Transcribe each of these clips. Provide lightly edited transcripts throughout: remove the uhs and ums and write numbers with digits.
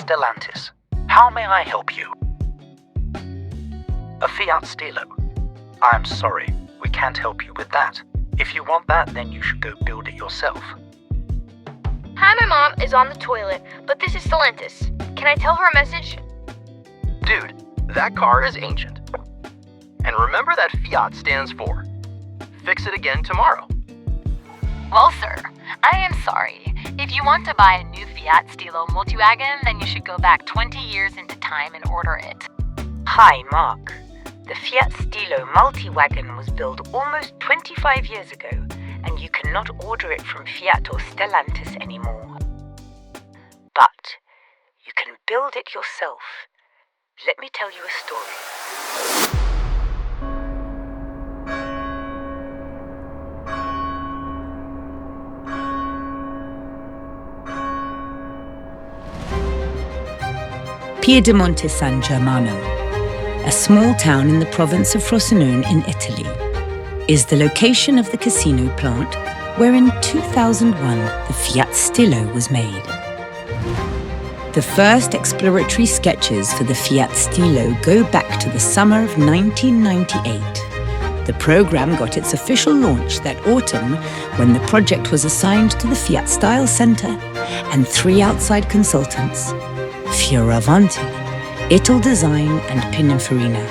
Stellantis. How may I help you? A Fiat Stilo. I'm sorry, we can't help you with that. If you want that, then you should go build it yourself. Hi, my mom is on the toilet, but this is Stellantis. Can I tell her a message? Dude, that car is ancient. And remember that Fiat stands for. Fix it again tomorrow. Well, sir, I am sorry. If you want to buy a new Fiat Stilo multiwagon, then you should go back 20 years into time and order it. Hi, Mark. The Fiat Stilo multiwagon was built almost 25 years ago, and you cannot order it from Fiat or Stellantis anymore. But you can build it yourself. Let me tell you a story. Piedimonte San Germano, a small town in the province of Frosinone in Italy, is the location of the casino plant where in 2001 the Fiat Stilo was made. The first exploratory sketches for the Fiat Stilo go back to the summer of 1998. The program got its official launch that autumn when the project was assigned to the Fiat Style Center and 3 outside consultants, Fioravanti, Ital Design and Pininfarina.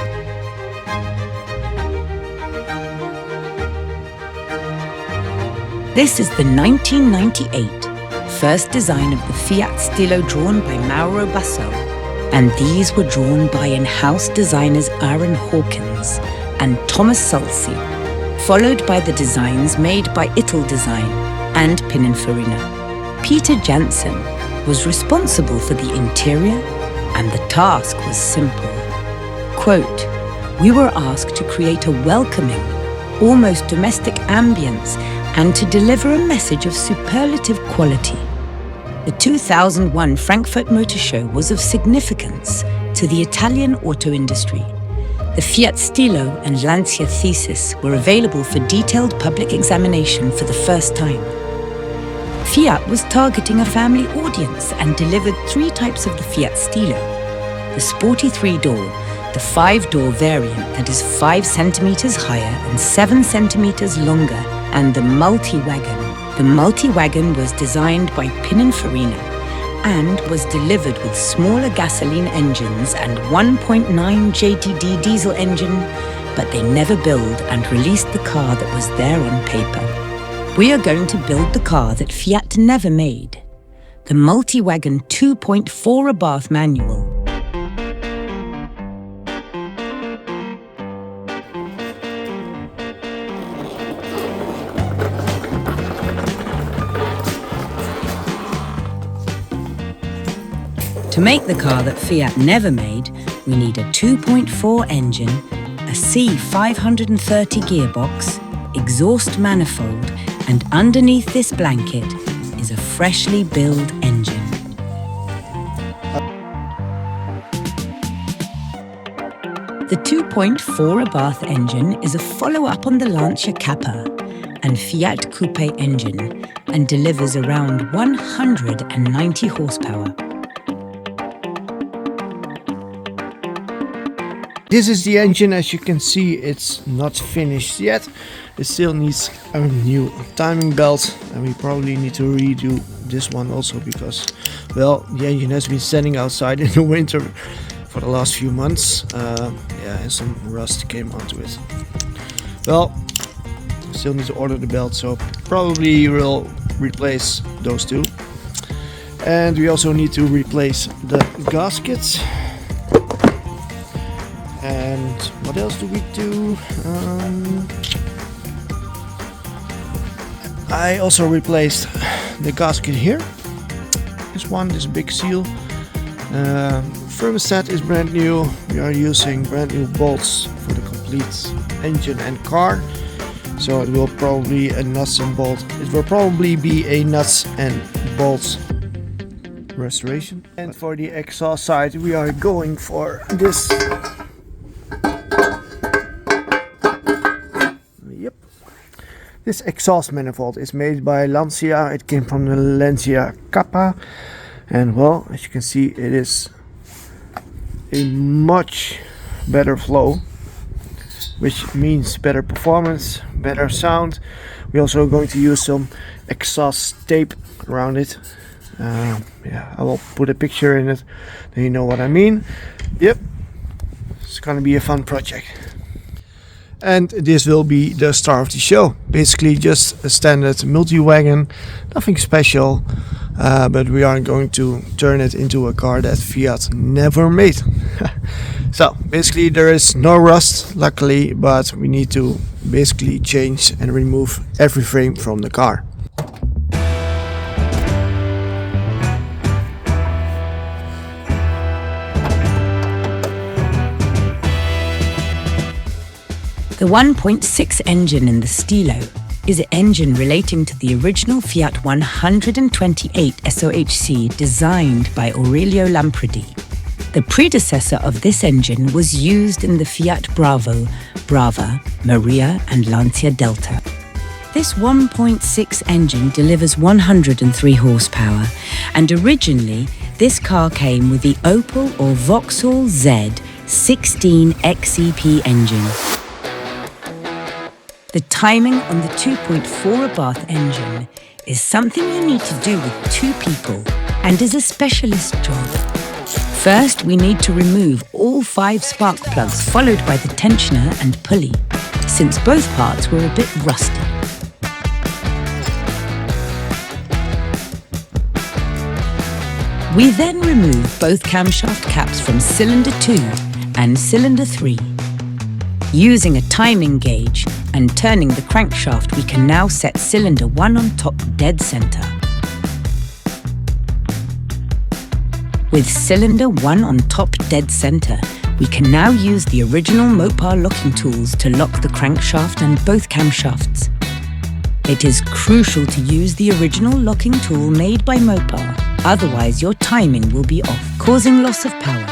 This is the 1998 first design of the Fiat Stilo drawn by Mauro Basso, and these were drawn by in-house designers Aaron Hawkins and Thomas Salsi, followed by the designs made by Ital Design and Pininfarina. Peter Jansen was responsible for the interior, and the task was simple. Quote, "We were asked to create a welcoming, almost domestic ambience and to deliver a message of superlative quality." The 2001 Frankfurt Motor Show was of significance to the Italian auto industry. The Fiat Stilo and Lancia Thesis were available for detailed public examination for the first time. Fiat was targeting a family audience and delivered 3 types of the Fiat Stilo: the sporty 3-door, the 5-door variant that is 5 centimeters higher and 7 centimeters longer, and the multi-wagon. The multi-wagon was designed by Pininfarina and was delivered with smaller gasoline engines and 1.9 JTD diesel engine, but they never built and released the car that was there on paper. We are going to build the car that Fiat never made, the multi-wagon 2.4 Abarth manual. To make the car that Fiat never made, we need a 2.4 engine, a C530 gearbox, exhaust manifold, and underneath this blanket is a freshly built engine. The 2.4 Abarth engine is a follow-up on the Lancia Kappa and Fiat Coupe engine and delivers around 190 horsepower. This is the engine. As you can see, it's not finished yet. It still needs a new timing belt, and we probably need to redo this one also because, well, the engine has been standing outside in the winter for the last few months. And some rust came onto it. Well, still need to order the belt, so probably we'll replace those 2. And we also need to replace the gaskets. And what else do we do? I also replaced the gasket here. This big seal. Thermostat is brand new. We are using brand new bolts for the complete engine and car. So it will probably a nuts and bolt. It will probably be a nuts and bolts restoration. And for the exhaust side, we are going for this. This exhaust manifold is made by Lancia. It came from the Lancia Kappa. And well, as you can see, it is a much better flow, which means better performance, better sound. We're also going to use some exhaust tape around it. Yeah, I will put a picture in it, then you know what I mean. Yep, it's gonna be a fun project. And this will be the star of the show. Basically just a standard multi-wagon, nothing special, but we are going to turn it into a car that Fiat never made. So basically there is no rust, luckily, but we need to basically change and remove every frame from the car. The 1.6 engine in the Stilo is an engine relating to the original Fiat 128 SOHC designed by Aurelio Lampredi. The predecessor of this engine was used in the Fiat Bravo, Brava, Maria and Lancia Delta. This 1.6 engine delivers 103 horsepower, and originally this car came with the Opel or Vauxhall Z 16 XEP engine. The timing on the 2.4 Abarth engine is something you need to do with two people and is a specialist job. First, we need to remove all 5 spark plugs, followed by the tensioner and pulley, since both parts were a bit rusty. We then remove both camshaft caps from cylinder 2 and cylinder 3. Using a timing gauge and turning the crankshaft, we can now set cylinder 1 on top dead center. With cylinder 1 on top dead center, we can now use the original Mopar locking tools to lock the crankshaft and both camshafts. It is crucial to use the original locking tool made by Mopar, otherwise your timing will be off, causing loss of power.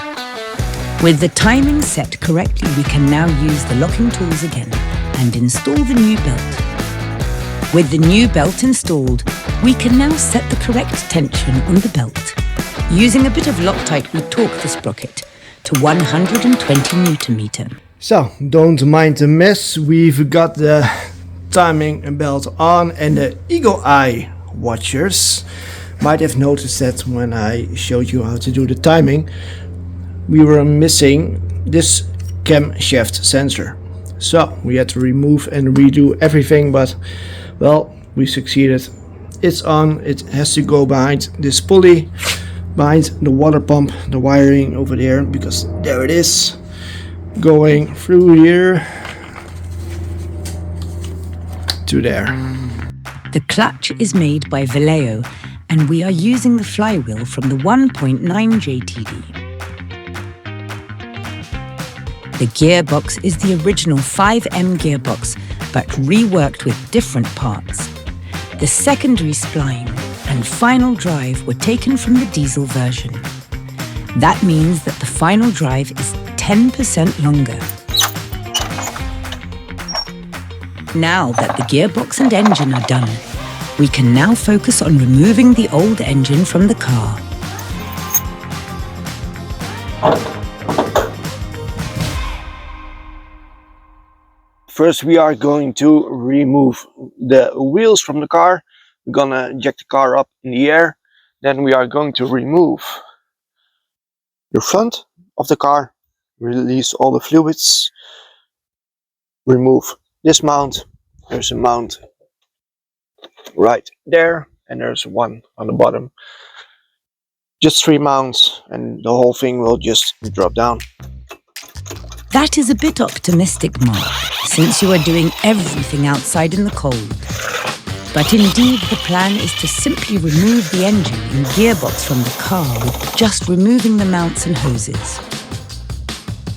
With the timing set correctly, we can now use the locking tools again and install the new belt. With the new belt installed, we can now set the correct tension on the belt. Using a bit of Loctite, we torque the sprocket to 120 Newton meter. So, don't mind the mess, we've got the timing belt on and the eagle eye watchers. Might have noticed that when I showed you how to do the timing, we were missing this camshaft sensor. So we had to remove and redo everything, but well, we succeeded. It's on, it has to go behind this pulley, behind the water pump, the wiring over there, because there it is, going through here to there. The clutch is made by Vallejo, and we are using the flywheel from the 1.9 JTD. The gearbox is the original 5M gearbox, but reworked with different parts. The secondary spline and final drive were taken from the diesel version. That means that the final drive is 10% longer. Now that the gearbox and engine are done, we can now focus on removing the old engine from the car. First, we are going to remove the wheels from the car. We're gonna jack the car up in the air. Then we are going to remove the front of the car, release all the fluids, remove this mount. There's a mount right there, and there's one on the bottom. Just 3 mounts, and the whole thing will just drop down. That is a bit optimistic, Mark, since you are doing everything outside in the cold. But indeed, the plan is to simply remove the engine and gearbox from the car with just removing the mounts and hoses.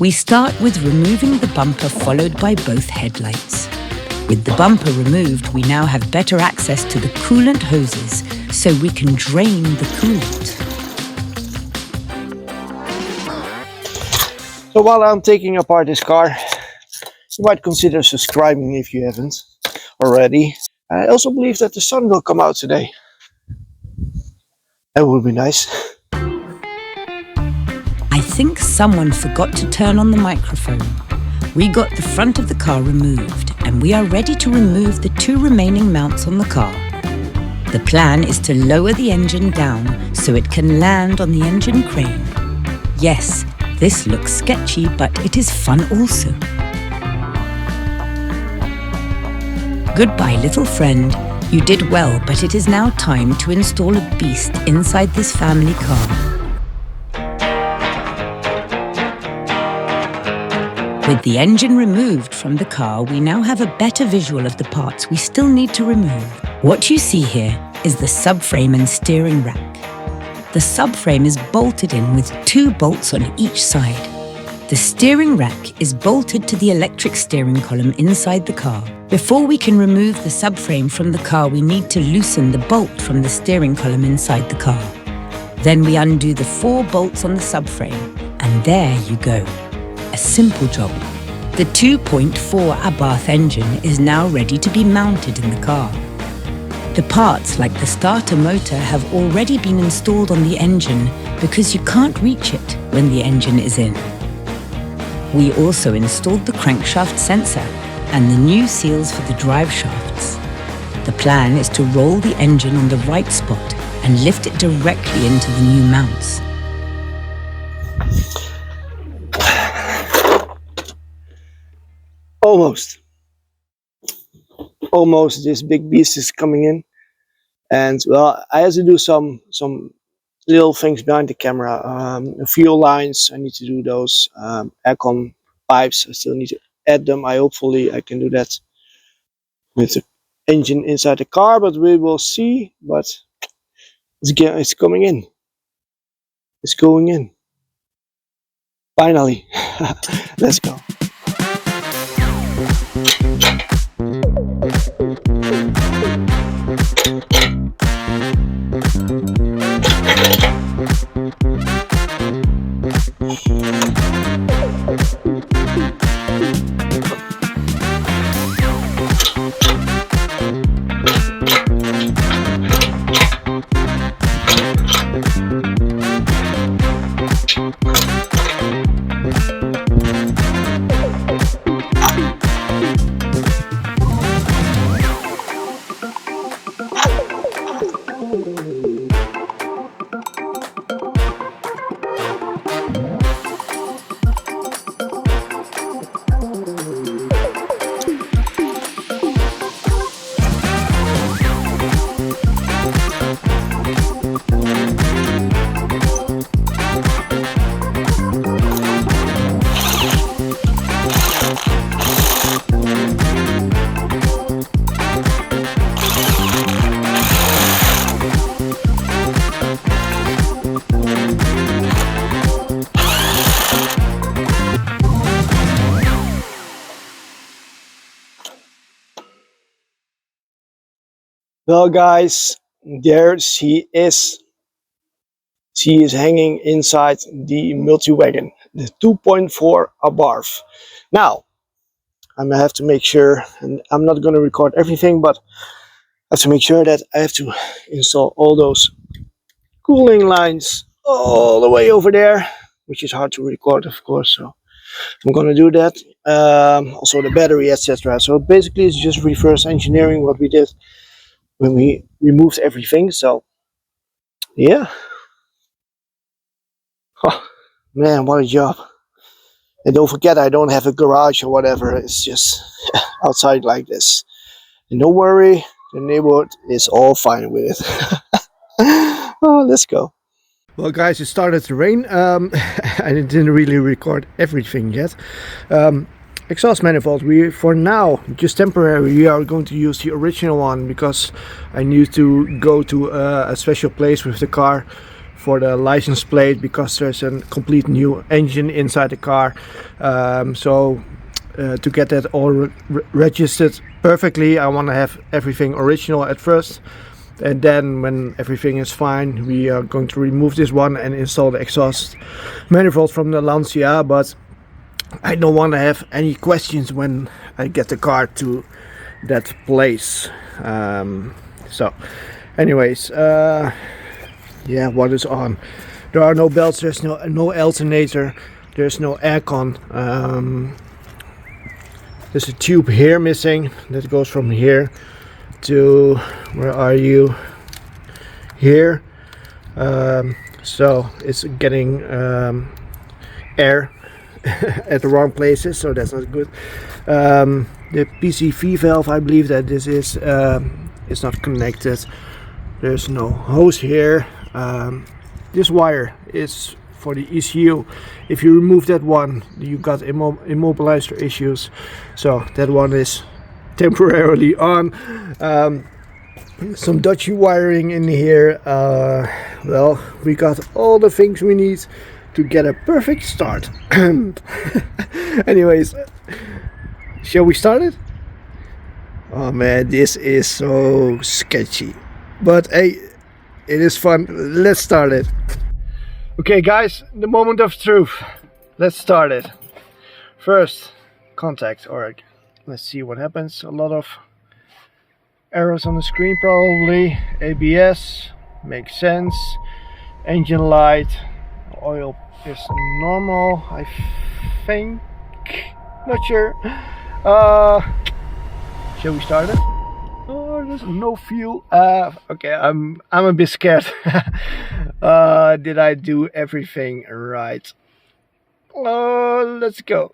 We start with removing the bumper, followed by both headlights. With the bumper removed, we now have better access to the coolant hoses, so we can drain the coolant. So while I'm taking apart this car, you might consider subscribing if you haven't already. I also believe that the sun will come out today. That would be nice. think someone forgot to turn on the microphone. We got the front of the car removed, and we are ready to remove the 2 remaining mounts on the car. The plan is to lower the engine down so it can land on the engine crane. Yes, this looks sketchy, but it is fun also. Goodbye, little friend. You did well, but it is now time to install a beast inside this family car. With the engine removed from the car, we now have a better visual of the parts we still need to remove. What you see here is the subframe and steering rack. The subframe is bolted in with 2 bolts on each side. The steering rack is bolted to the electric steering column inside the car. Before we can remove the subframe from the car, we need to loosen the bolt from the steering column inside the car. Then we undo the 4 bolts on the subframe, and there you go. A simple job. The 2.4 Abarth engine is now ready to be mounted in the car. The parts like the starter motor have already been installed on the engine because you can't reach it when the engine is in. We also installed the crankshaft sensor and the new seals for the drive shafts. The plan is to roll the engine on the right spot and lift it directly into the new mounts. Almost this big beast is coming in, and well, I had to do some little things behind the camera. Fuel lines, I need to do those. Aircon pipes, I still need to add them. Hopefully I can do that with the engine inside the car, but we will see. But it's coming in. It's going in. Finally. Let's go. Well, guys, there she is. She is hanging inside the multi-wagon, the 2.4 Abarth. Now, I have to make sure, and I'm not going to record everything, but I have to make sure that I have to install all those cooling lines all the way over there, which is hard to record, of course. So I'm going to do that. Also the battery, etc. So basically, it's just reverse engineering what we did when we removed everything. So yeah. Oh, man, what a job. And don't forget, I don't have a garage or whatever. It's just outside like this. And don't worry, the neighborhood is all fine with it. Oh, let's go. Well, guys, it started to rain. I didn't really record everything yet. Exhaust manifold, for now, just temporary, we are going to use the original one because I need to go to a special place with the car for the license plate, because there's a complete new engine inside the car. To get that all registered perfectly, I want to have everything original at first, and then when everything is fine, we are going to remove this one and install the exhaust manifold from the Lancia. But I don't want to have any questions when I get the car to that place. So anyways, yeah, what is on? There are no belts, there's no alternator, there's no aircon. There's a tube here missing that goes from here to, where are you? Here. So it's getting air at the wrong places, so that's not good. The PCV valve, I believe that this is not connected. There's no hose here. This wire is for the ECU. If you remove that one, you got immobilizer issues, so that one is temporarily on. Some dodgy wiring in here. Well, we got all the things we need to get a perfect start. Anyways, shall we start it? Oh man, this is so sketchy, but hey, it is fun. Let's start it. Okay guys, the moment of truth. Let's start it. First, contact, or let's see what happens. A lot of errors on the screen probably. ABS, makes sense. Engine light, oil is normal, I think. Not sure. Shall we start it? Oh, there's no fuel. Okay, I'm a bit scared. Did I do everything right? Oh, let's go.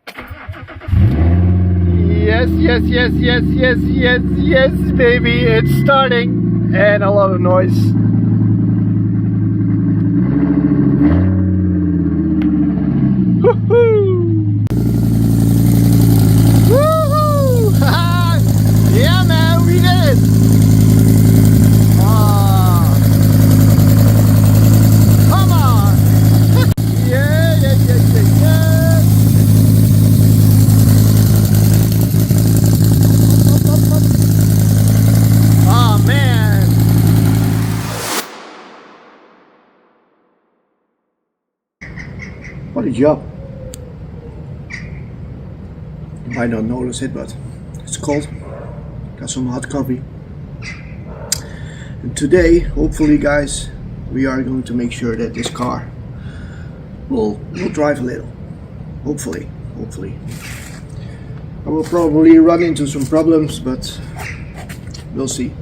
Yes, yes, yes, yes, yes, yes, yes, baby, it's starting, and a lot of noise. Woohoo! Woohoo! Yeah, man, we did it! Come on! Yeah, yeah, yeah, yeah, yeah! Oh, man! What a job! You might not notice it, but it's cold. Got some hot coffee. And today, hopefully guys, we are going to make sure that this car will drive a little. Hopefully. I will probably run into some problems, but we'll see.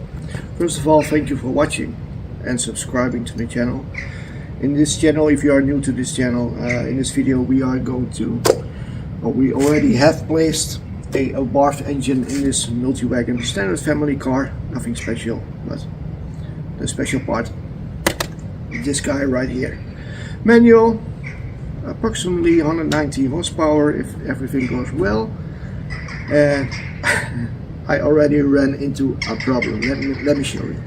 First of all, thank you for watching and subscribing to my channel. In this channel, if you are new to this channel, in this video we are going to, well, we already have placed a Abarth engine in this multi-wagon standard family car. Nothing special, but the special part, this guy right here. Manual, approximately 190 horsepower if everything goes well. And I already ran into a problem. Let me show you.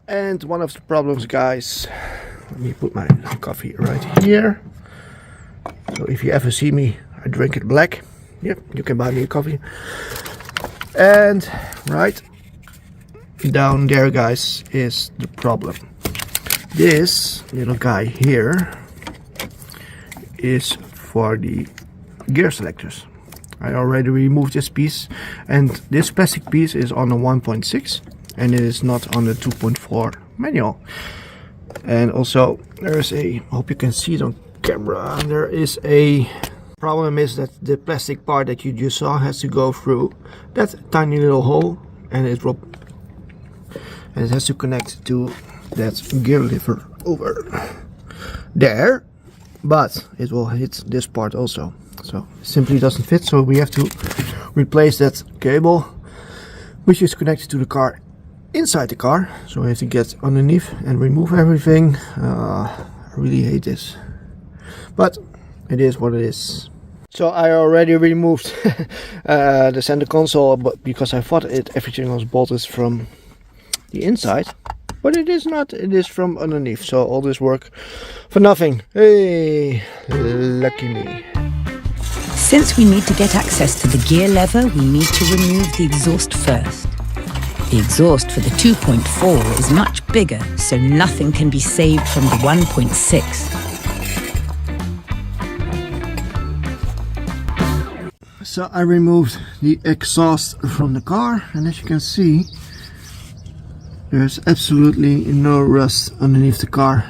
And one of the problems, guys, let me put my coffee right here. So if you ever see me, I drink it black. Yep, you can buy me a coffee. And right down there, guys, is the problem. This little guy here is for the gear selectors. I already removed this piece, and this plastic piece is on the 1.6 and it is not on the 2.4 manual. And also there's a, hope you can see it on camera, there is a problem is that the plastic part that you just saw has to go through that tiny little hole, and it has to connect to that gear lever over there, but it will hit this part also, so it simply doesn't fit. So we have to replace that cable, which is connected to the car inside the car. So we have to get underneath and remove everything. I really hate this, but it is what it is. So I already removed the center console, but because I thought everything was bolted from the inside, but it is not. It is from underneath. So all this work for nothing. Hey, lucky me. Since we need to get access to the gear lever, we need to remove the exhaust first. The exhaust for the 2.4 is much bigger, so nothing can be saved from the 1.6. So I removed the exhaust from the car, and as you can see, There's absolutely no rust underneath the car.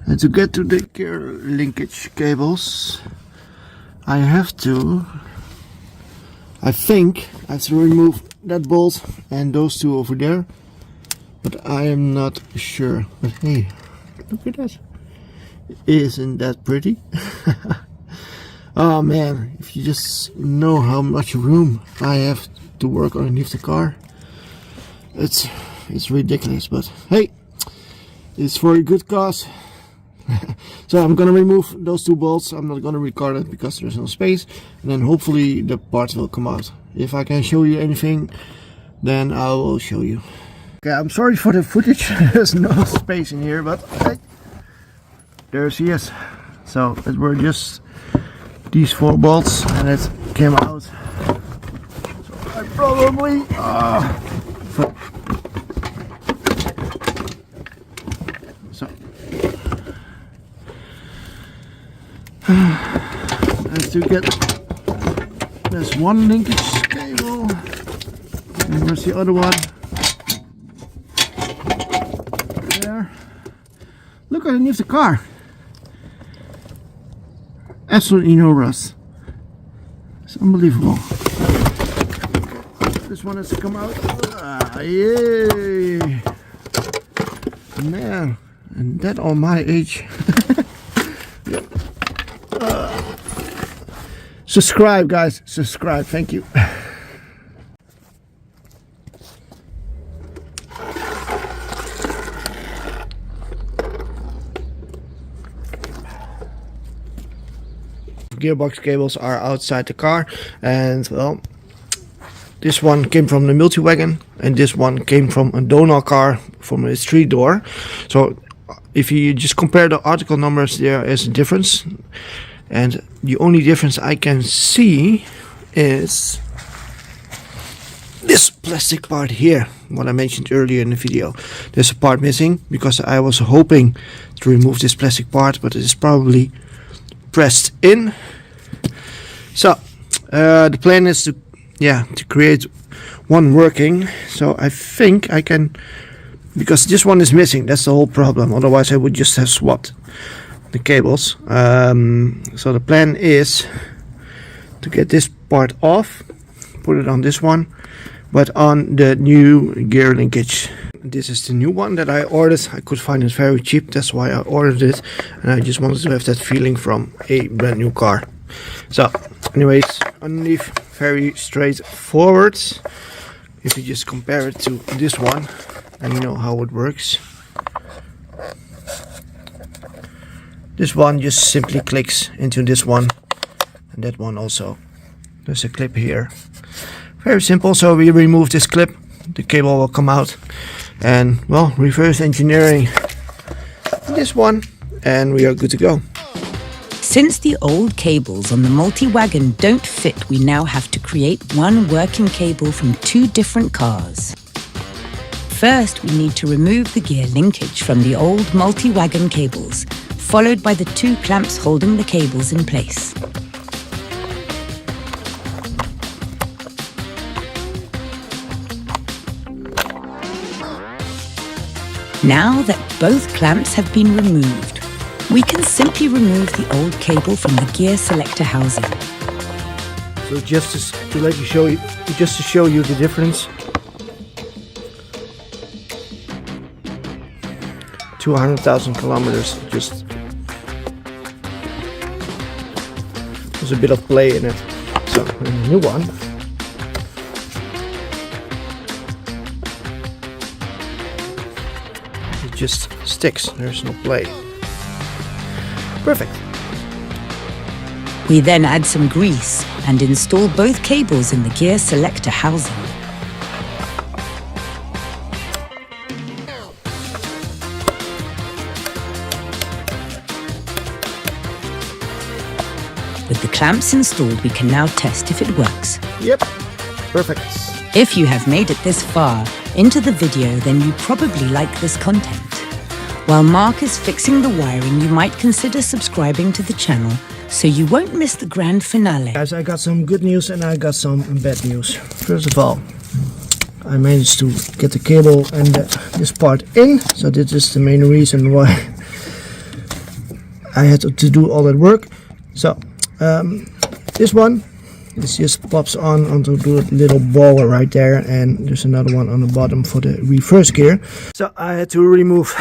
And to get to the gear linkage cables, I think I have to remove that bolt and those two over there, but I am not sure. But hey, look at that. Isn't that pretty? Oh man, if you just know how much room I have to work underneath the car, it's ridiculous. But hey, it's for a good cause. So I'm gonna remove those two bolts. I'm not gonna record it because there's no space, and then hopefully the parts will come out. If I can show you anything, then I will show you. Okay, I'm sorry for the footage. There's no space in here, but hey, there she is. So it were just these 4 bolts and it came out. So I probably have to get this one linkage cable, and where's the other one? There. Look underneath the car. Absolutely no rust. It's unbelievable. This one has to come out. Yay! Man, and that on my age. Subscribe, guys. Subscribe. Thank you. Gearbox cables are outside the car, and well, this one came from the multi-wagon and this one came from a donor car from a 3-door. So if you just compare the article numbers, there is a difference, and the only difference I can see is this plastic part here, what I mentioned earlier in the video. There's a part missing because I was hoping to remove this plastic part, but it is probably pressed in. So the plan is to create one working. So I think I can, because this one is missing, that's the whole problem. Otherwise I would just have swapped the cables. So the plan is to get this part off, put it on this one, but on the new gear linkage. This is the new one that I ordered. I could find it very cheap, that's why I ordered it, and I just wanted to have that feeling from a brand new car. So anyways, underneath, very straightforward. If you just compare it to this one, then you know how it works. This one just simply clicks into this one, and that one also. There's a clip here. Very simple. So we remove this clip, the cable will come out, and well, reverse engineering this one, and we are good to go. Since the old cables on the multi-wagon don't fit, we now have to create one working cable from 2 different cars. First, we need to remove the gear linkage from the old multi-wagon cables, followed by the 2 clamps holding the cables in place. Now that both clamps have been removed, we can simply remove the old cable from the gear selector housing. So just to show you the difference. 200,000 kilometers, just there's a bit of play in it. So the new one, it just sticks, there's no play. Perfect. We then add some grease and install both cables in the gear selector housing. With the clamps installed, we can now test if it works. Yep, perfect. If you have made it this far into the video, then you probably like this content. While Mark is fixing the wiring, you might consider subscribing to the channel so you won't miss the grand finale. Guys, I got some good news and I got some bad news. First of all, I managed to get the cable and this part in. So this is the main reason why I had to do all that work. So this one, this just pops onto the little ball right there, and there's another one on the bottom for the reverse gear. So I had to remove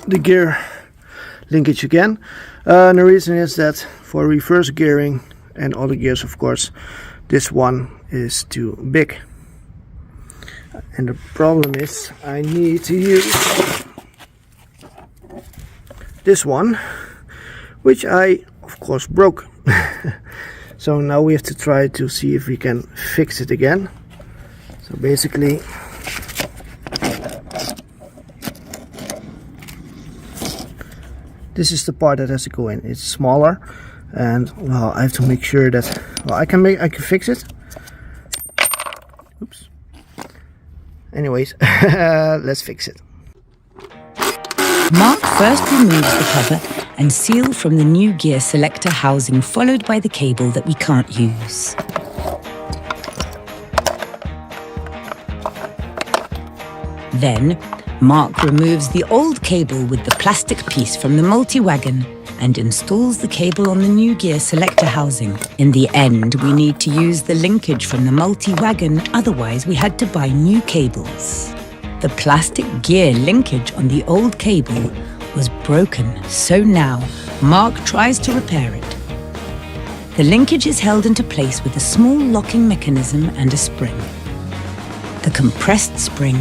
the gear linkage again. And the reason is that for reverse gearing and all the gears, of course, this one is too big. And the problem is I need to use this one, which I of course broke. So now we have to try to see if we can fix it again. So basically this is the part that has to go in. It's smaller, and well, I have to make sure that I can fix it. Oops. Anyways, let's fix it. Mark first removes the cover and seal from the new gear selector housing, followed by the cable that we can't use. Then, Mark removes the old cable with the plastic piece from the multi-wagon and installs the cable on the new gear selector housing. In the end, we need to use the linkage from the multi-wagon, otherwise we had to buy new cables. The plastic gear linkage on the old cable was broken, so now Mark tries to repair it. The linkage is held into place with a small locking mechanism and a spring. The compressed spring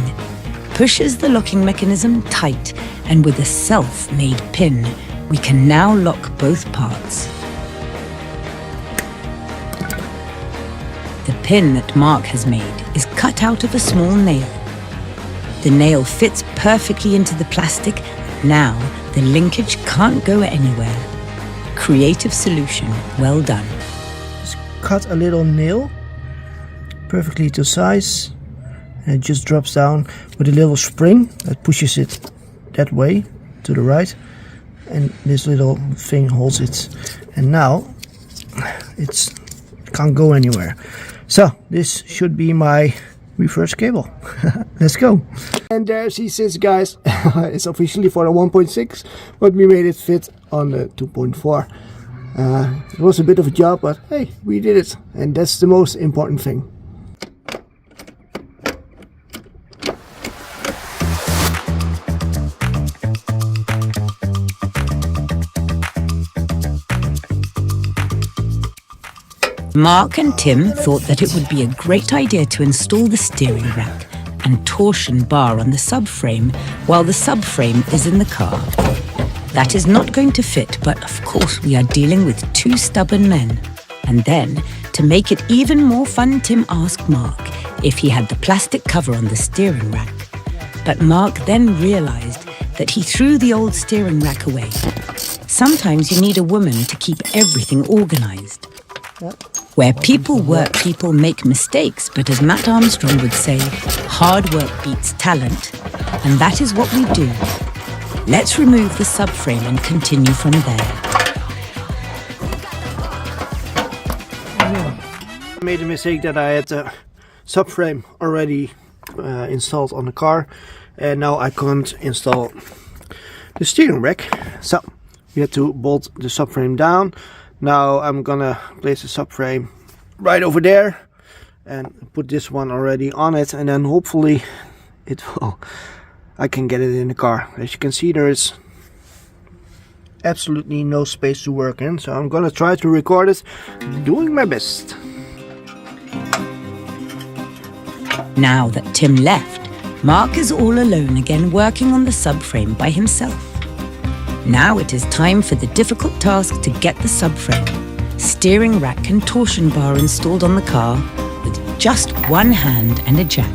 pushes the locking mechanism tight, and with a self-made pin, we can now lock both parts. The pin that Mark has made is cut out of a small nail. The nail fits perfectly into the plastic. Now the linkage can't go anywhere. Creative solution, well done. Just cut a little nail perfectly to size, and it just drops down with a little spring that pushes it that way to the right, and this little thing holds it, and now it can't go anywhere. So this should be my reverse cable. Let's go. And there she sits, guys. It's officially for the 1.6, but we made it fit on the 2.4. It was a bit of a job, but hey, we did it, and that's the most important thing. Mark and Tim thought that it would be a great idea to install the steering rack and torsion bar on the subframe while the subframe is in the car. That is not going to fit, but of course we are dealing with two stubborn men. And then, to make it even more fun, Tim asked Mark if he had the plastic cover on the steering rack. But Mark then realized that he threw the old steering rack away. Sometimes you need a woman to keep everything organized. Where people work, people make mistakes, but as Matt Armstrong would say, hard work beats talent, and that is what we do. Let's remove the subframe and continue from there. I made a mistake that I had the subframe already installed on the car, and now I can't install the steering rack. So we had to bolt the subframe down. Now I'm gonna place the subframe right over there and put this one already on it, and then hopefully I can get it in the car. As you can see, there is absolutely no space to work in, so I'm gonna try to record it, doing my best. Now that Tim left, Mark is all alone again, working on the subframe by himself. Now it is time for the difficult task to get the subframe, steering rack and torsion bar installed on the car with just one hand and a jack.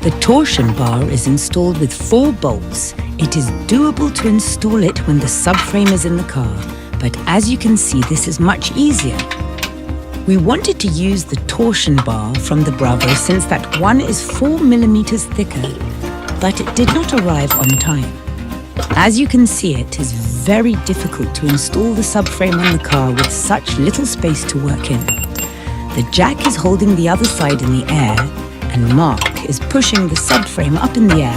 The torsion bar is installed with 4 bolts. It is doable to install it when the subframe is in the car, but as you can see, this is much easier. We wanted to use the torsion bar from the Bravo since that one is 4 millimeters thicker, but it did not arrive on time. As you can see, it is very difficult to install the subframe on the car with such little space to work in. The jack is holding the other side in the air, and Mark is pushing the subframe up in the air,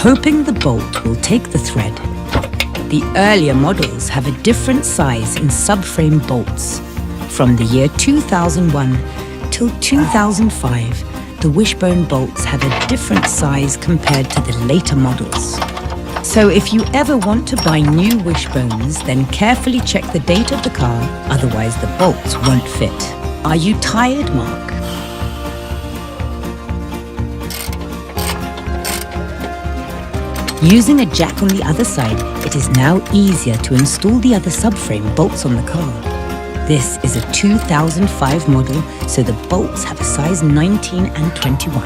hoping the bolt will take the thread. The earlier models have a different size in subframe bolts. From the year 2001 till 2005, the wishbone bolts have a different size compared to the later models. So if you ever want to buy new wishbones, then carefully check the date of the car, otherwise the bolts won't fit. Are you tired, Mark? Using a jack on the other side, it is now easier to install the other subframe bolts on the car. This is a 2005 model, so the bolts have a size 19 and 21.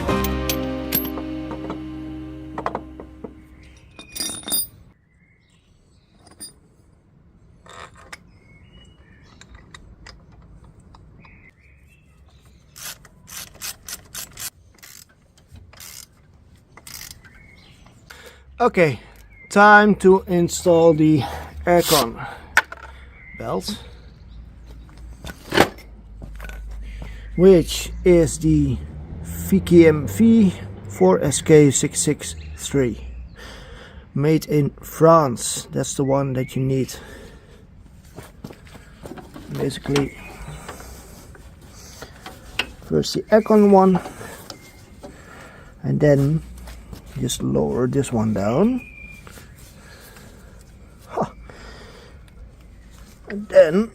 Okay, time to install the aircon belt, which is the VKMV 4SK663, made in France. That's the one that you need. Basically, first the aircon one, and then just lower this one down. Huh. And then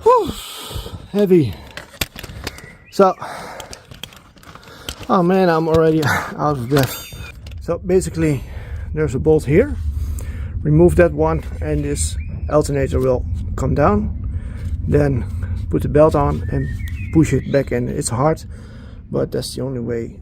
whew, heavy. So, oh man, I'm already out of breath. So basically, there's a bolt here. Remove that one and this alternator will come down. Then put the belt on and push it back in. It's hard, but that's the only way.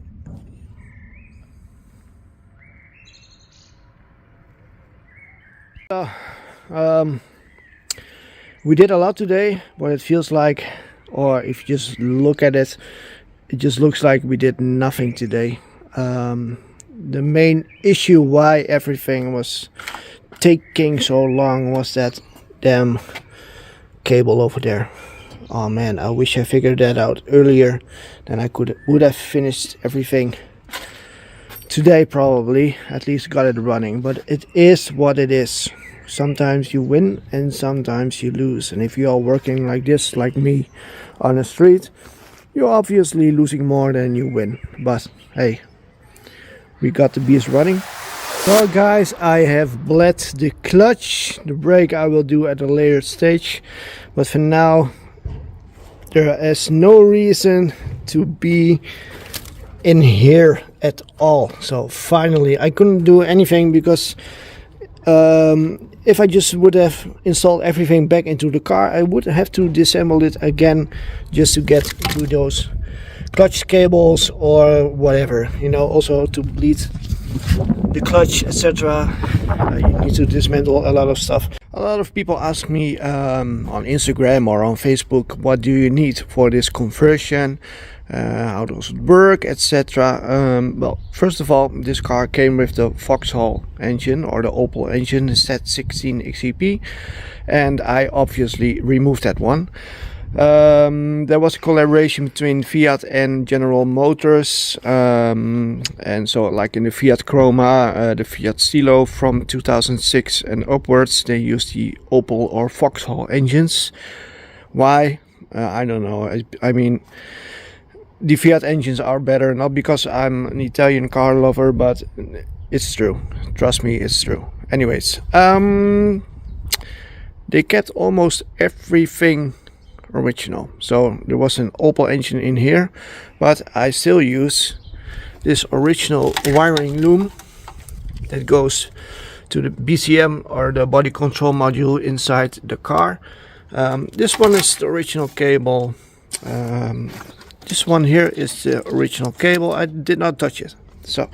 We did a lot today, but it feels like, or if you just look at it, it just looks like we did nothing today. The main issue why everything was taking so long was that damn cable over there. Oh man, I wish I figured that out earlier. Then I would have finished everything today, probably at least got it running. But it is what it is. Sometimes you win and sometimes you lose, and if you are working like this, like me, on the street, you're obviously losing more than you win. But hey, we got the beast running. So guys, I have bled the clutch. The brake I will do at a later stage, but for now there is no reason to be in here at all. So finally I couldn't do anything because if I just would have installed everything back into the car, I would have to disassemble it again just to get to those clutch cables or whatever, you know, also to bleed the clutch, etc. You need to dismantle a lot of stuff. A lot of people ask me on Instagram or on Facebook, what do you need for this conversion, how does it work, etc. Well, first of all, this car came with the Vauxhall engine or the Opel engine, the Z16 XEP, and I obviously removed that one. There was a collaboration between Fiat and General Motors, and so like in the Fiat Chroma, the Fiat Stilo from 2006 and upwards, they used the Opel or Vauxhall engines. Why? I don't know. I mean, the Fiat engines are better, not because I'm an Italian car lover, but it's true. Trust me, it's true. Anyways, they kept almost everything original. So there was an Opel engine in here, but I still use this original wiring loom that goes to the BCM or the body control module inside the car. This one is the original cable. This one here is the original cable. I did not touch it. So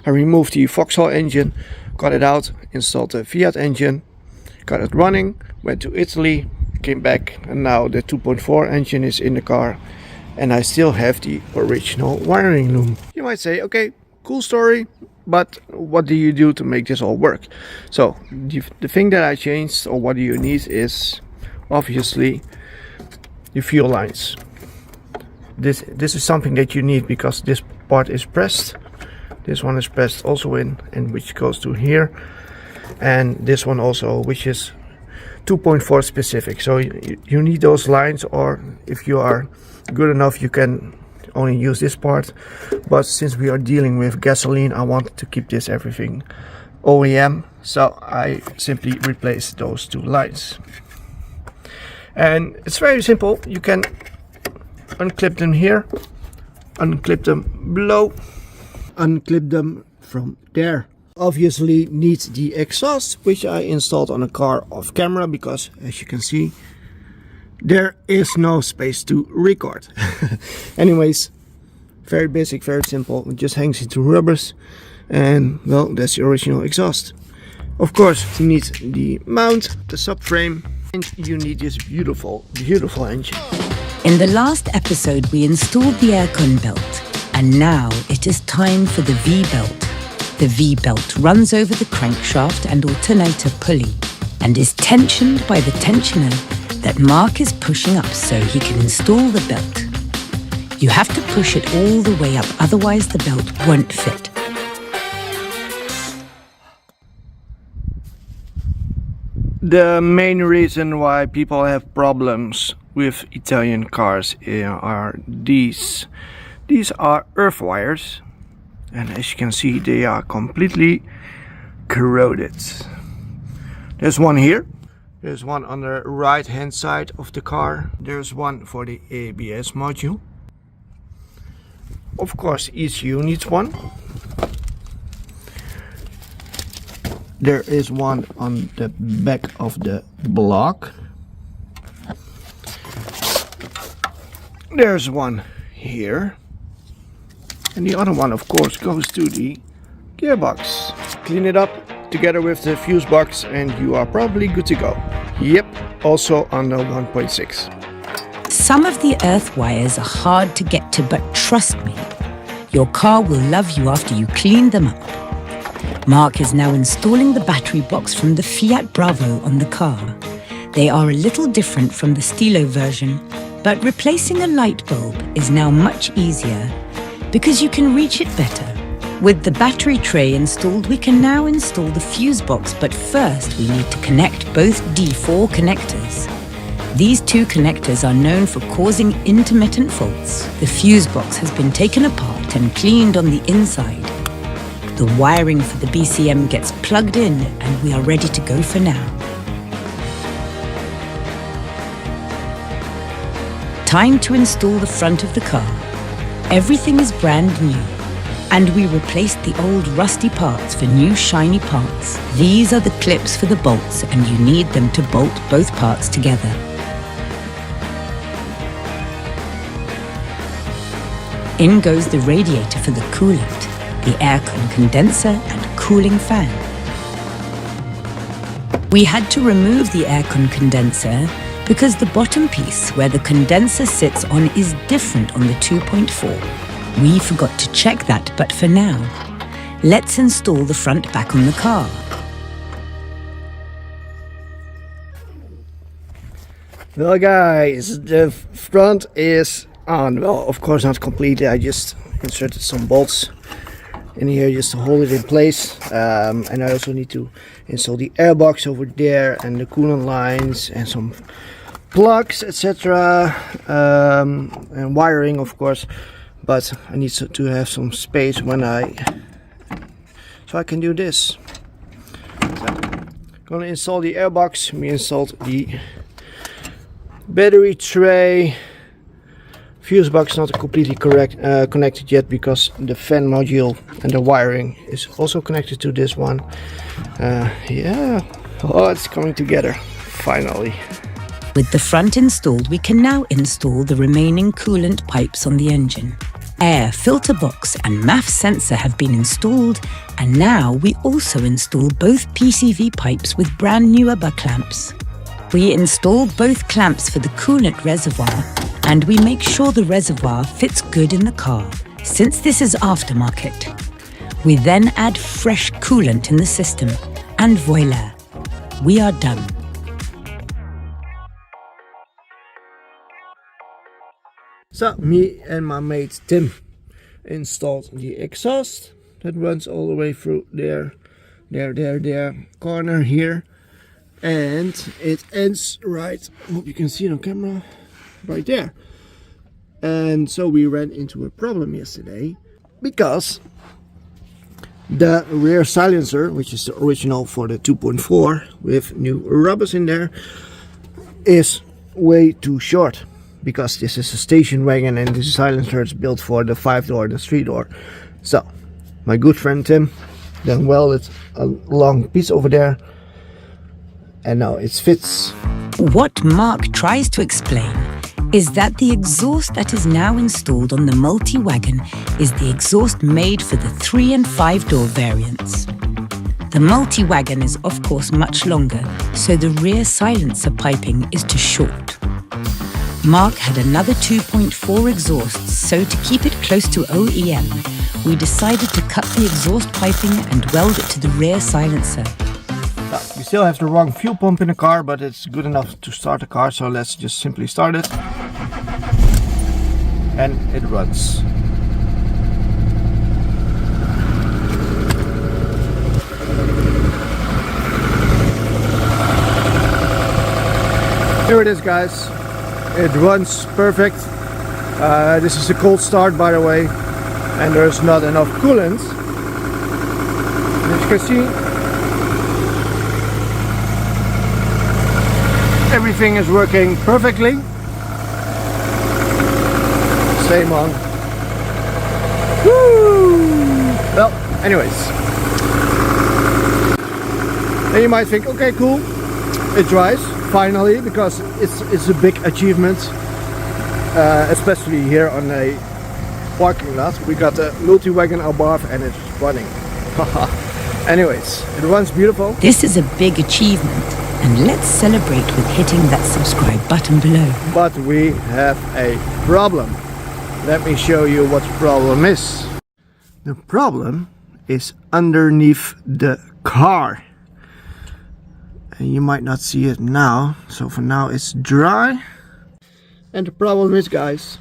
I removed the Vauxhall engine, got it out, installed the Fiat engine, got it running, went to Italy, came back, and now the 2.4 engine is in the car, and I still have the original wiring loom. You might say, okay, cool story, But what do you do to make this all work? So the thing that I changed, or what do you need, is obviously the fuel lines. This is something that you need because this part is pressed. This one is pressed also in, and which goes to here, and this one also, which is 2.4 specific. So you need those lines, or if you are good enough, you can only use this part. But since we are dealing with gasoline, I want to keep this everything OEM, so I simply replace those two lines. And it's very simple. You can unclip them here, unclip them below, unclip them from there. Obviously needs the exhaust, which I installed on a car off camera, because as you can see, there is no space to record. Anyways, very basic, very simple. It just hangs into rubbers, and well, that's the original exhaust. Of course, you need the mount, the subframe, and you need this beautiful engine. In the last episode, we installed the aircon belt, and now it is time for the V-belt. The V-belt runs over the crankshaft and alternator pulley and is tensioned by the tensioner that Mark is pushing up so he can install the belt. You have to push it all the way up, otherwise the belt won't fit. The main reason why people have problems with Italian cars are these. These are earth wires, and as you can see, they are completely corroded. There's one here. There's one on the right hand side of the car. There's one for the ABS module. Of course, ECU needs one. There is one on the back of the block. There's one here. And the other one, of course, goes to the gearbox. Clean it up together with the fuse box and you are probably good to go. Yep, also under 1.6. Some of the earth wires are hard to get to, but trust me, your car will love you after you clean them up. Mark is now installing the battery box from the Fiat Bravo on the car. They are a little different from the Stilo version, but replacing a light bulb is now much easier because you can reach it better. With the battery tray installed, we can now install the fuse box, but first we need to connect both D4 connectors. These two connectors are known for causing intermittent faults. The fuse box has been taken apart and cleaned on the inside. The wiring for the BCM gets plugged in and we are ready to go for now. Time to install the front of the car. Everything is brand new, and we replaced the old rusty parts for new shiny parts. These are the clips for the bolts, and you need them to bolt both parts together. In goes the radiator for the coolant, the aircon condenser and cooling fan. We had to remove the aircon condenser because the bottom piece where the condenser sits on is different on the 2.4. We forgot to check that, but for now, let's install the front back on the car. Well guys, the front is on. Well, of course not completely. I just inserted some bolts in here just to hold it in place, and I also need to install the airbox over there and the coolant lines and some plugs, etc., and wiring, of course. But I need to have some space so I can do this. So, gonna install the airbox. We installed the battery tray. Fuse box not completely connected yet because the fan module and the wiring is also connected to this one. Yeah, oh, it's coming together finally. With the front installed, we can now install the remaining coolant pipes on the engine. Air filter box and MAF sensor have been installed, and now we also install both PCV pipes with brand new Abarth clamps. We install both clamps for the coolant reservoir, and we make sure the reservoir fits good in the car, since this is aftermarket. We then add fresh coolant in the system, and voila, we are done. So, me and my mate Tim installed the exhaust that runs all the way through there, corner here, and it ends right, hope you can see it on camera, right there. And so we ran into a problem yesterday because the rear silencer, which is the original for the 2.4 with new rubbers in there, is way too short, because this is a station wagon and this silencer is built for the 5-door and the 3-door. So my good friend Tim then welded a long piece over there, and now it fits. What Mark tries to explain is that the exhaust that is now installed on the multi-wagon is the exhaust made for the 3 and 5-door variants. The multi-wagon is of course much longer, so the rear silencer piping is too short. Mark had another 2.4 exhausts, so to keep it close to OEM, we decided to cut the exhaust piping and weld it to the rear silencer. We still have the wrong fuel pump in the car, but it's good enough to start the car, so let's just simply start it. And it runs. Here it is, guys. It runs perfect. This is a cold start, by the way, and there's not enough coolant. As you can see, everything is working perfectly. Same on. Woo! Well, anyways. And you might think, okay, cool. It dries finally, because it's a big achievement, especially here on a parking lot. We got a multi-wagon Abarth and it's running. Anyways, it runs beautiful. This is a big achievement, and let's celebrate with hitting that subscribe button below. But we have a problem. Let me show you what the problem is. The problem is underneath the car. And you might not see it now, so for now it's dry. And the problem is, guys,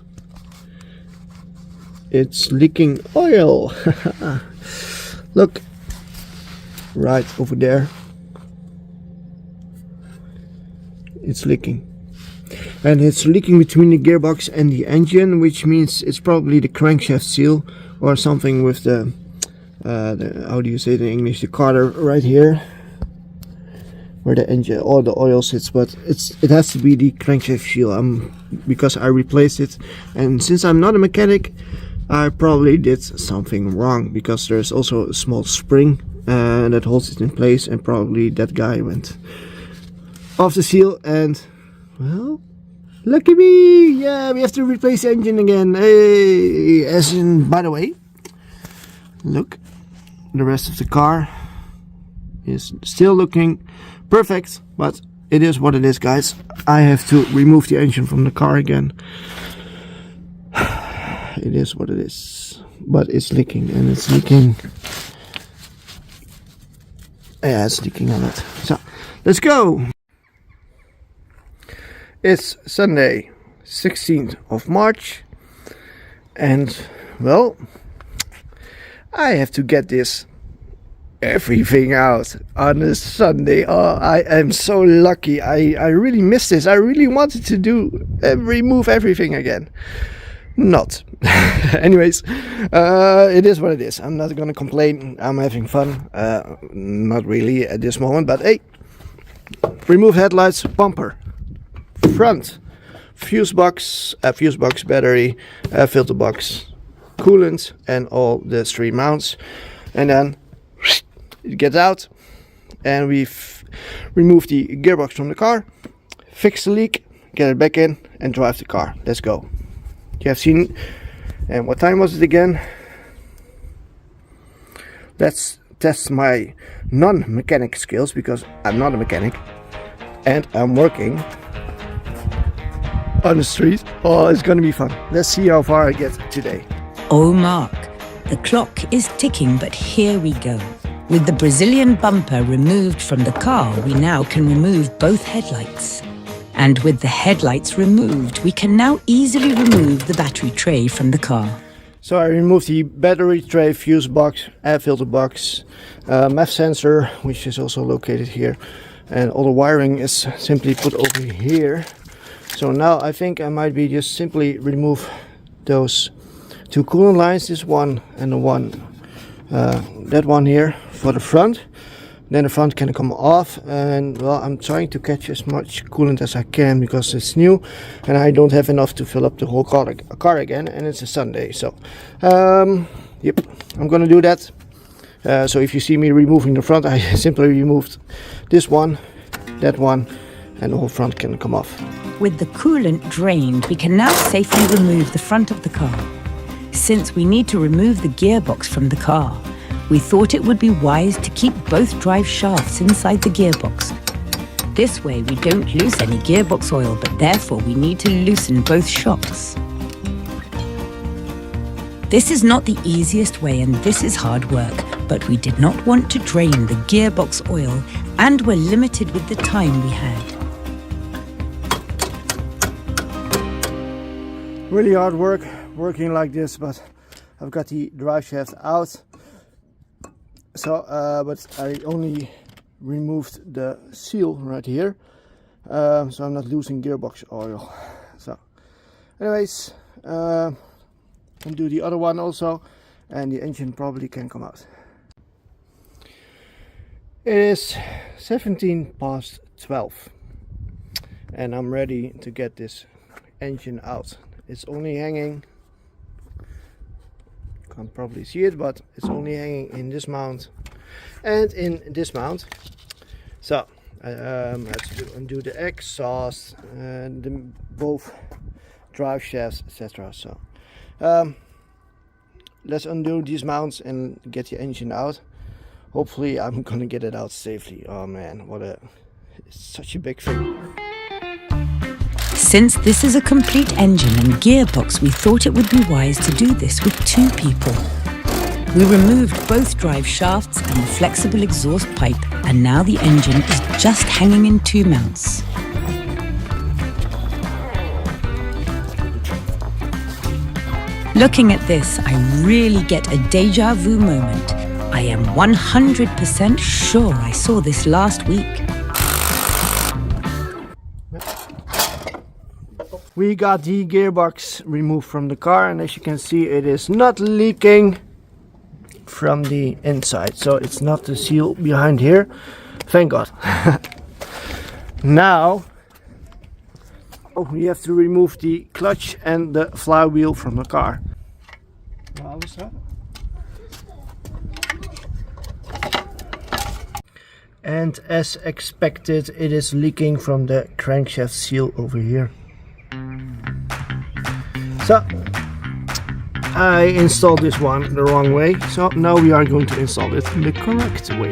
it's leaking oil. Look, right over there, it's leaking. And it's leaking between the gearbox and the engine, which means it's probably the crankshaft seal or something with the how do you say it in English, the carter right here, where the engine or the oil sits. But it has to be the crankshaft seal, because I replaced it, and since I'm not a mechanic, I probably did something wrong, because there's also a small spring that holds it in place, and probably that guy went off the seal, and well, lucky me! Yeah, we have to replace the engine again. Hey, as in, by the way, look, the rest of the car is still looking perfect, but it is what it is, guys. I have to remove the engine from the car again. It is what it is, but it's leaking, and it's leaking. Yeah, it's leaking a lot. So, let's go! It's Sunday, 16th of March, and well, I have to get everything out on a Sunday. Oh, I am so lucky. I really missed this. I really wanted to remove everything again. Not. Anyways, it is what it is. I'm not gonna complain. I'm having fun. Not really at this moment, but hey, remove headlights, bumper, front, fuse box, battery, filter box, coolant, and all the 3 mounts, and then it gets out, and we've removed the gearbox from the car, fix the leak, get it back in, and drive the car. Let's go. You have seen, and what time was it again? Let's test my non-mechanic skills, because I'm not a mechanic and I'm working on the street. Oh, it's gonna be fun. Let's see how far I get today. Oh, Mark, the clock is ticking, but here we go. With the Brazilian bumper removed from the car, we now can remove both headlights. And with the headlights removed, we can now easily remove the battery tray from the car. So I removed the battery tray, fuse box, air filter box, MEF sensor, which is also located here. And all the wiring is simply put over here. So now I think I might be just simply remove those two coolant lines, this one and the one, that one here for the front. Then the front can come off, and well, I'm trying to catch as much coolant as I can because it's new and I don't have enough to fill up the whole car again, and it's a Sunday. So yep, I'm gonna do that. So if you see me removing the front, I simply removed this one, that one, and the whole front can come off. With the coolant drained, we can now safely remove the front of the car. Since we need to remove the gearbox from the car, we thought it would be wise to keep both drive shafts inside the gearbox. This way we don't lose any gearbox oil, but therefore we need to loosen both shocks. This is not the easiest way and this is hard work, but we did not want to drain the gearbox oil and were limited with the time we had. Really hard work working like this, but I've got the drive shaft out. So, but I only removed the seal right here, so I'm not losing gearbox oil. So, anyways, I'll do the other one also, and the engine probably can come out. It is 12:17, and I'm ready to get this engine out. It's only hanging. Can't probably see it, but it's only hanging in this mount and in this mount. So let's undo the exhaust and both drive shafts, etc. So let's undo these mounts and get the engine out. Hopefully I'm gonna get it out safely. Oh man, it's such a big thing. Since this is a complete engine and gearbox, we thought it would be wise to do this with two people. We removed both drive shafts and the flexible exhaust pipe, and now the engine is just hanging in two mounts. Looking at this, I really get a deja vu moment. I am 100% sure I saw this last week. We got the gearbox removed from the car, and as you can see, it is not leaking from the inside, so it's not the seal behind here, thank God. Now we have to remove the clutch and the flywheel from the car. And as expected, it is leaking from the crankshaft seal over here. So I installed this one the wrong way, so now we are going to install it the correct way.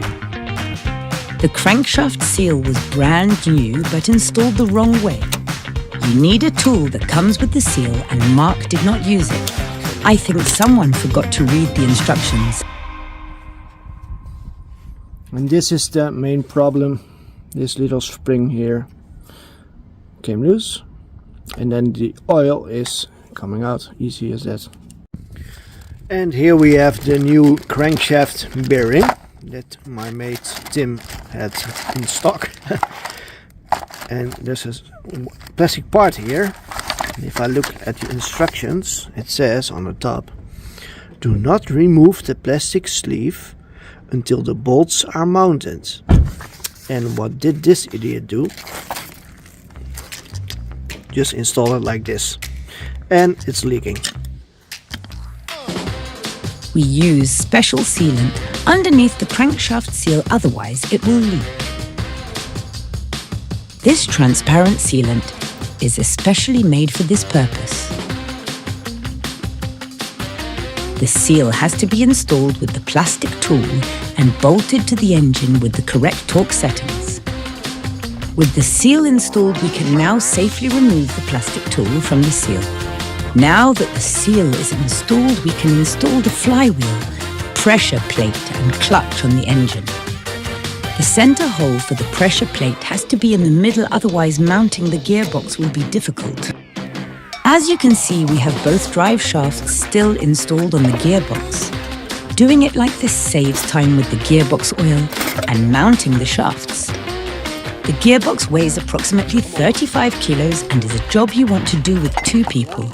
The crankshaft seal was brand new but installed the wrong way. You need a tool that comes with the seal, and Mark did not use it. I think someone forgot to read the instructions. And this is the main problem. This little spring here came loose, and then the oil is coming out, easy as that. And here we have the new crankshaft bearing that my mate Tim had in stock. And there's a plastic part here. If I look at the instructions, it says on the top, do not remove the plastic sleeve until the bolts are mounted. And what did this idiot do? Just install it like this. And it's leaking. We use special sealant underneath the crankshaft seal, otherwise it will leak. This transparent sealant is especially made for this purpose. The seal has to be installed with the plastic tool and bolted to the engine with the correct torque settings. With the seal installed, we can now safely remove the plastic tool from the seal. Now that the seal is installed, we can install the flywheel, pressure plate and clutch on the engine. The center hole for the pressure plate has to be in the middle, otherwise mounting the gearbox will be difficult. As you can see, we have both drive shafts still installed on the gearbox. Doing it like this saves time with the gearbox oil and mounting the shafts. The gearbox weighs approximately 35 kilos and is a job you want to do with 2 people.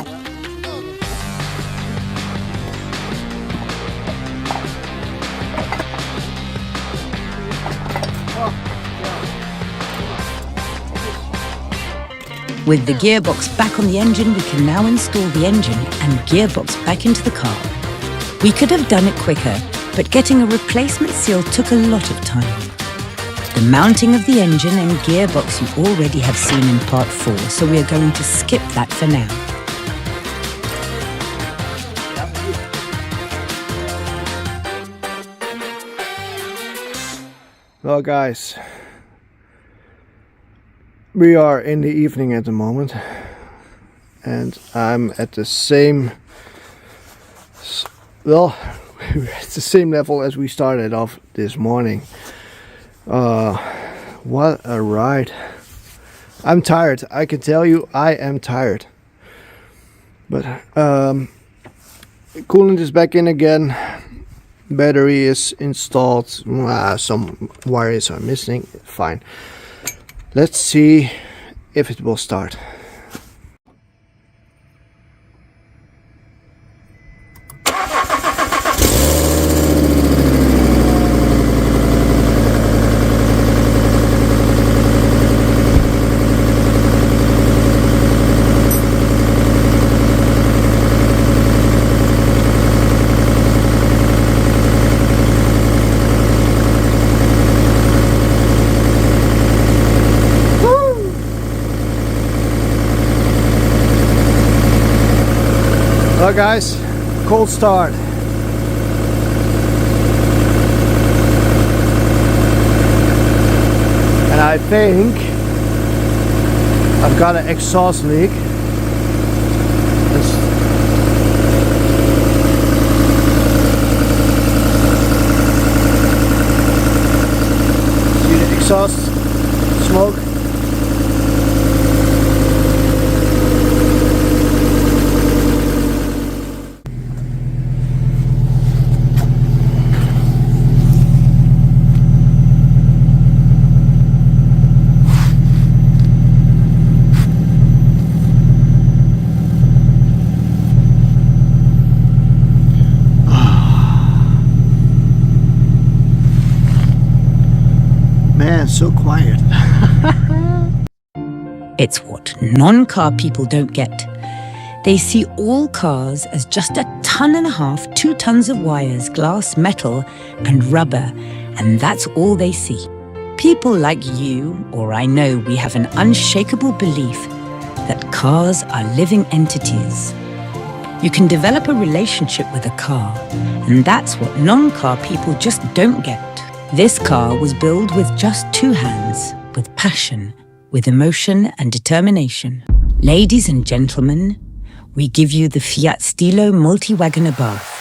With the gearbox back on the engine, we can now install the engine and gearbox back into the car. We could have done it quicker, but getting a replacement seal took a lot of time. The mounting of the engine and gearbox you already have seen in part 4, so we are going to skip that for now. Well guys, we are in the evening at the moment and I'm at the same, well, it's the same level as we started off this morning. What a ride. I'm tired, I can tell you I am tired. But coolant is back in again. Battery is installed. Some wires are missing. Fine. Let's see if it will start. Well guys, cold start. And I think I've got an exhaust leak. See the exhaust smoke? Man, so quiet. It's what non-car people don't get. They see all cars as just 1.5 tons, 2 tons of wires, glass, metal, and rubber, and that's all they see. People like you, or I know, we have an unshakable belief that cars are living entities. You can develop a relationship with a car, and that's what non-car people just don't get. This car was built with just 2 hands, with passion, with emotion and determination. Ladies and gentlemen, we give you the Fiat Stilo multi-wagon Abarth.